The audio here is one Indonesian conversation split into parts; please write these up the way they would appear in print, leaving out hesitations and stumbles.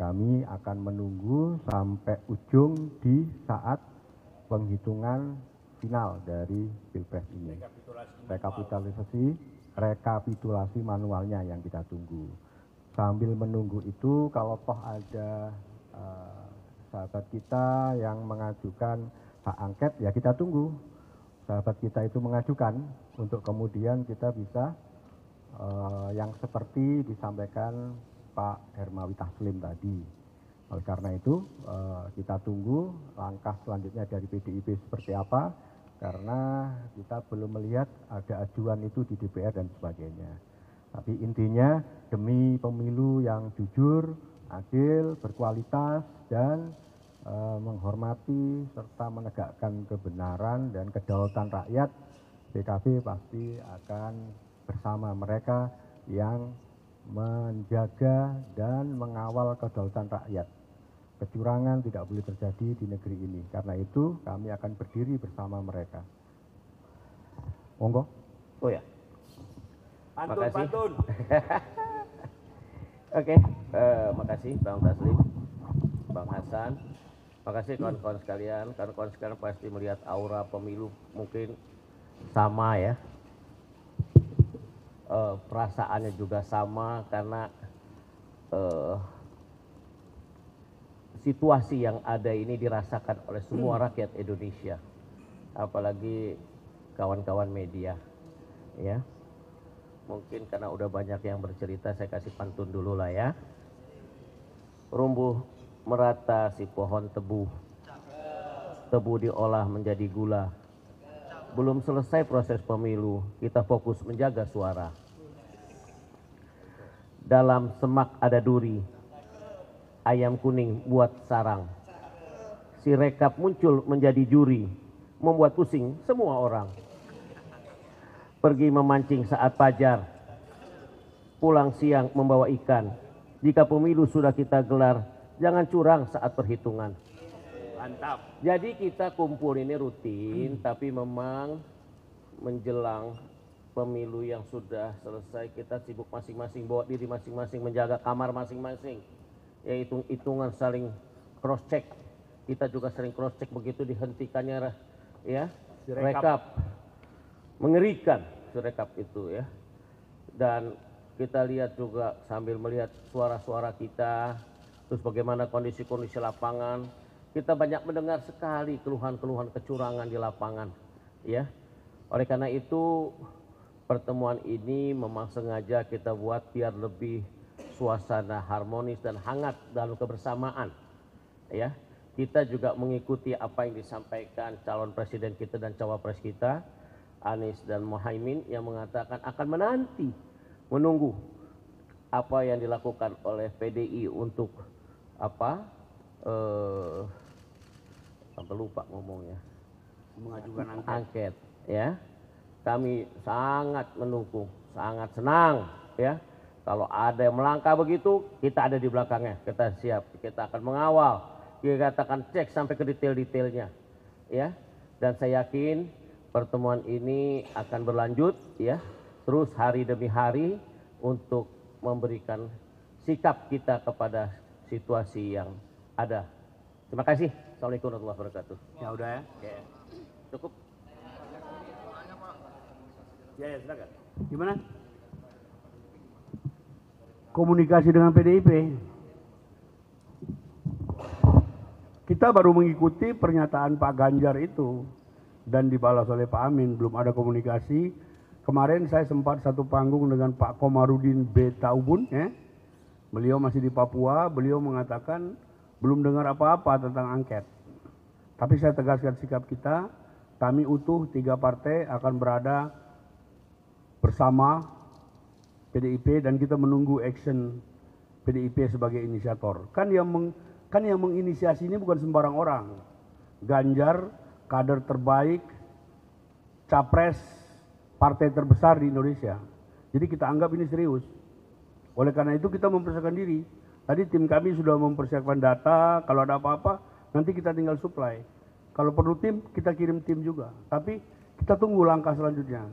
kami akan menunggu sampai ujung di saat penghitungan final dari Pilpres ini. Rekapitulasi manualnya yang kita tunggu. Sambil menunggu itu, kalau toh ada sahabat kita yang mengajukan hak angket, ya kita tunggu sahabat kita itu mengajukan untuk kemudian kita bisa yang seperti disampaikan Pak Hermawi Taslim tadi. Oleh karena itu kita tunggu langkah selanjutnya dari PDIP seperti apa, karena kita belum melihat ada ajuan itu di DPR dan sebagainya. Tapi intinya demi pemilu yang jujur, adil, berkualitas, dan menghormati serta menegakkan kebenaran dan kedaulatan rakyat, PKB pasti akan bersama mereka yang menjaga dan mengawal kedaulatan rakyat. Kecurangan tidak boleh terjadi di negeri ini. Karena itu kami akan berdiri bersama mereka. Monggo. Oh ya. Pantun. Oke, makasih Bang Taslim, Bang Hasan. Makasih kawan-kawan sekalian. Kawan-kawan sekalian pasti melihat aura pemilu mungkin sama ya. Perasaannya juga sama karena situasi yang ada ini dirasakan oleh semua rakyat Indonesia, apalagi kawan-kawan media, ya. Mungkin karena udah banyak yang bercerita, saya kasih pantun dulu lah ya. Rumbuh merata si pohon tebu, tebu diolah menjadi gula. Belum selesai proses pemilu, kita fokus menjaga suara. Dalam semak ada duri, ayam kuning buat sarang. Si rekap muncul menjadi juri, membuat pusing semua orang. Pergi memancing saat fajar, pulang siang membawa ikan. Jika pemilu sudah kita gelar, jangan curang saat perhitungan. Mantap. Jadi kita kumpul ini rutin, tapi memang menjelang pemilu yang sudah selesai, kita sibuk masing-masing, bawa diri masing-masing, menjaga kamar masing-masing. Ya hitung-hitungan saling cross check. Kita juga sering cross check begitu dihentikannya ya rekap. Mengerikan rekap itu ya. Dan kita lihat juga sambil melihat suara-suara kita, terus bagaimana kondisi-kondisi lapangan. Kita banyak mendengar sekali keluhan-keluhan kecurangan di lapangan ya. Oleh karena itu pertemuan ini memang sengaja kita buat biar lebih suasana harmonis dan hangat dalam kebersamaan ya. Kita juga mengikuti apa yang disampaikan calon presiden kita dan cawapres kita Anies dan Muhaimin yang mengatakan akan menunggu apa yang dilakukan oleh PDI untuk apa sampai lupa ngomongnya, Mengajukan angket ya. Kami sangat mendukung, sangat senang ya. Kalau ada yang melangkah begitu, kita ada di belakangnya, kita siap, kita akan mengawal, kita akan cek sampai ke detail-detailnya ya. Dan saya yakin pertemuan ini akan berlanjut ya, terus hari demi hari untuk memberikan sikap kita kepada situasi yang ada. Terima kasih. Assalamualaikum warahmatullahi wabarakatuh. Ya udah ya. Ya. Cukup. Ya silakan. Gimana? Komunikasi dengan PDIP. Kita baru mengikuti pernyataan Pak Ganjar itu dan dibalas oleh Pak Amin, belum ada komunikasi. Kemarin saya sempat satu panggung dengan Pak Komarudin B. Taubun ya. Beliau masih di Papua, beliau mengatakan belum dengar apa-apa tentang angket. Tapi saya tegaskan sikap kita, kami utuh 3 partai akan berada bersama PDIP dan kita menunggu action PDIP sebagai inisiator. Kan yang menginisiasi ini bukan sembarang orang. Ganjar, kader terbaik, capres partai terbesar di Indonesia. Jadi kita anggap ini serius. Oleh karena itu kita mempersiapkan diri. Tadi tim kami sudah mempersiapkan data, kalau ada apa-apa nanti kita tinggal supply. Kalau perlu tim, kita kirim tim juga. Tapi kita tunggu langkah selanjutnya.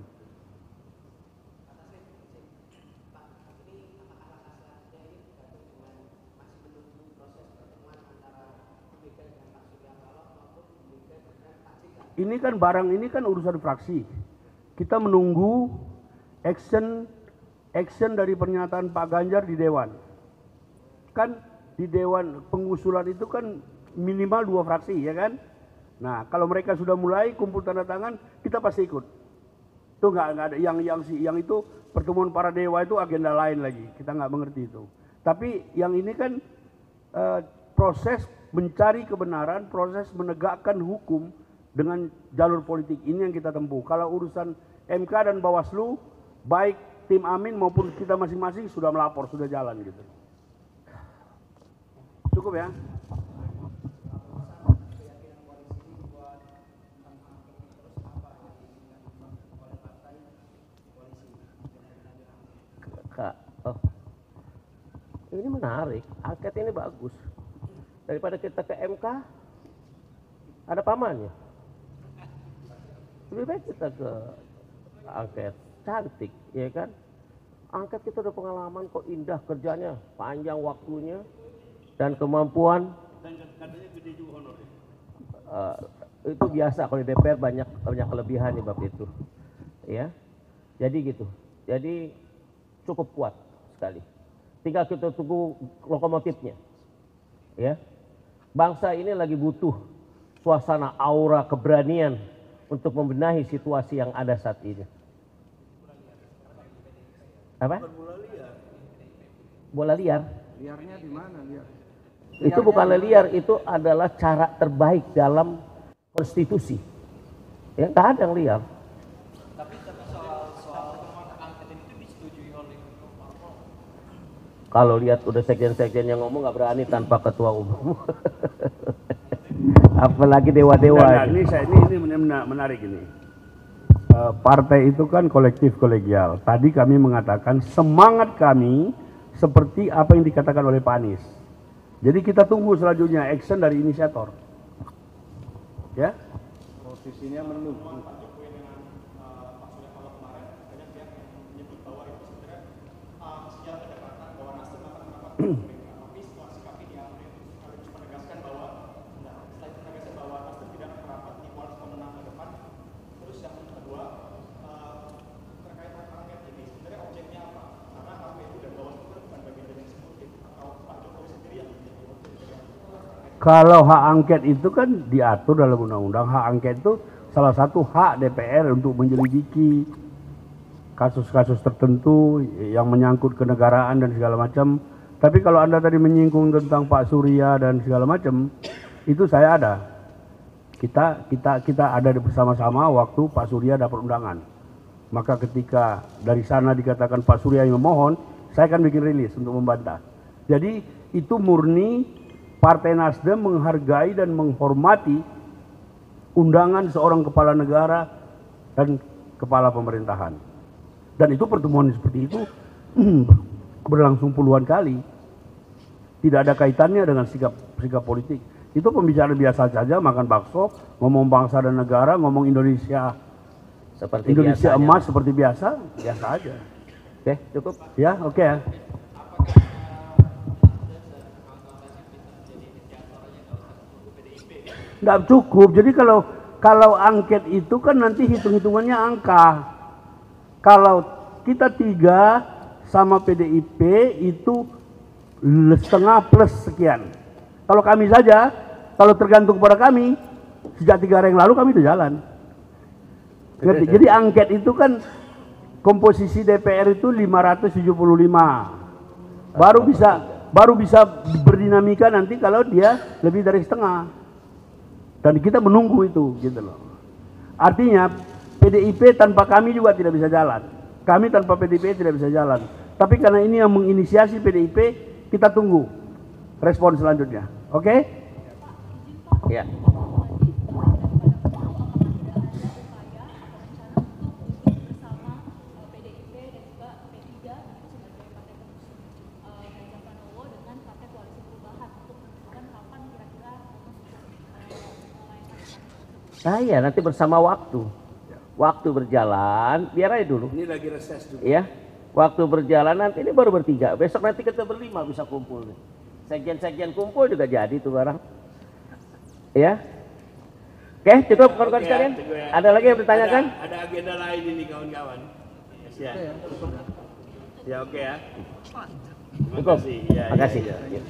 ini kan barang ini kan urusan fraksi. Kita menunggu action dari pernyataan Pak Ganjar di Dewan. Kan di Dewan pengusulan itu kan minimal 2 fraksi, ya kan? Nah, kalau mereka sudah mulai kumpul tanda tangan, kita pasti ikut. Itu nggak ada yang itu pertemuan para dewa itu agenda lain lagi. Kita nggak mengerti itu. Tapi yang ini kan proses mencari kebenaran, proses menegakkan hukum dengan jalur politik ini yang kita tempuh. Kalau urusan MK dan Bawaslu, baik tim Amin maupun kita masing-masing sudah melapor, sudah jalan gitu. Cukup ya? Kak, ini menarik, angket ini bagus. Daripada kita ke MK, ada pamannya. Lebih baik kita ke angket, cantik, ya kan? Angket kita udah pengalaman kok, indah kerjanya, panjang waktunya, dan kemampuan. Dan katanya gede juga honornya. Itu biasa kalau di DPR banyak kelebihannya bab itu, ya. Jadi gitu. Jadi cukup kuat sekali. Tinggal kita tunggu lokomotifnya, ya. Bangsa ini lagi butuh suasana aura keberanian untuk membenahi situasi yang ada saat ini. Apa? Bola liar. Liarnya di mana liar? Itu bukan liar, itu adalah cara terbaik dalam konstitusi. Ya, nggak ada yang liar. Kalau lihat udah sekjen-sekjen yang ngomong nggak berani tanpa ketua umum. Apalagi dewa-dewa. Ini menarik ini. Partai itu kan kolektif kolegial. Tadi kami mengatakan semangat kami seperti apa yang dikatakan oleh Pak Anies. Jadi kita tunggu selanjutnya action dari inisiator. Ya. Posisinya menunggu. Kalau hak angket itu kan diatur dalam undang-undang. Hak angket itu salah satu hak DPR untuk menyelidiki kasus-kasus tertentu yang menyangkut kenegaraan dan segala macam. Tapi kalau Anda tadi menyinggung tentang Pak Surya dan segala macam, itu saya ada. Kita ada bersama-sama waktu Pak Surya dapat undangan. Maka ketika dari sana dikatakan Pak Surya yang memohon, saya akan bikin rilis untuk membantah. Jadi itu murni Partai Nasdem menghargai dan menghormati undangan seorang kepala negara dan kepala pemerintahan. Dan itu pertemuan seperti itu berlangsung puluhan kali. Tidak ada kaitannya dengan sikap politik. Itu pembicaraan biasa saja, makan bakso, ngomong bangsa dan negara, ngomong Indonesia Seperti Indonesia biasanya. emas seperti biasa aja. Oke, cukup. Ya, oke ya. Nggak cukup. Jadi kalau angket itu kan nanti hitung-hitungannya angka. Kalau kita 3 sama PDIP itu setengah plus sekian. Kalau kami saja, kalau tergantung kepada kami, sejak 3 hari yang lalu kami sudah jalan. Ngerti? Jadi angket itu kan komposisi DPR itu 575. Baru bisa berdinamika nanti kalau dia lebih dari setengah. Dan kita menunggu itu, gitu loh. Artinya PDIP tanpa kami juga tidak bisa jalan. Kami tanpa PDIP tidak bisa jalan. Tapi karena ini yang menginisiasi PDIP, kita tunggu respon selanjutnya. Oke? Ya. Saya nanti bersama waktu. Waktu berjalan, biar aja dulu. Ini lagi reses juga. Ya, waktu berjalan nanti ini baru bertiga. Besok nanti kita berlima bisa kumpul. Sekjen-sekjen kumpul juga jadi tuh barang. Ya, Oke, cukup kawan-kawan Oke, sekalian. cukup ya. Ada lagi yang ditanyakan? Ada agenda lain ini kawan-kawan. Ya. Ya oke ya. Terima Cukup. kasih. Ya, Makasih. ya, ya.